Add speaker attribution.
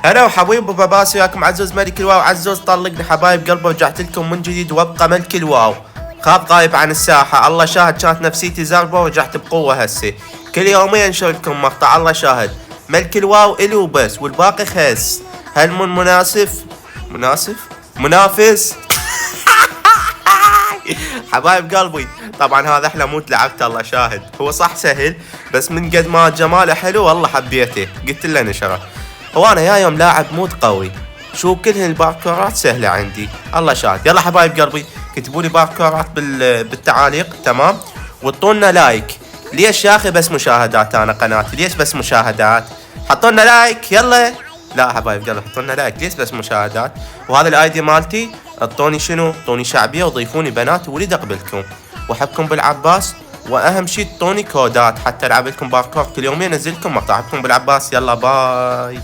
Speaker 1: هلا وحبيب وباباس، وياكم عزوز ملك الواو. عزوز طلقني حبايب قلبه، رجعت لكم من جديد وابقى ملك الواو. خاب غايب عن الساحة، الله شاهد كانت نفسيتي زربة ورجعت بقوة هسه. كل يومين انشر لكم مقطع، الله شاهد. ملك الواو الي وبس والباقي خس. هل من منافس حبايب قلبي. طبعا هذا احلى موت لعبته، الله شاهد. هو صح سهل، بس من قد ما جماله حلو والله حبيته، قلت له نشره. هو انا يا يوم لاعب مود قوي، شو كل الباركورات سهله عندي، الله شاهد. يلا حبايب قلبي كتبوا لي باركورات بالتعاليق، تمام؟ وطونا لايك. ليش يا اخي بس مشاهدات؟ انا قناتي ليش بس مشاهدات؟ حطوا لنا لايك يلا. لا حبايب قلبي حطوا لنا لايك، ليش بس مشاهدات؟ وهذا الايدي مالتي، اعطوني شنو؟ اعطوني شعبيه وضيفوني بنات وليد اقبلكم واحبكم بالعباس. واهم شي اعطوني كودات حتى العب لكم باركور كل يومين انزل لكم مقطع. احبكم بالعباس، يلا باي.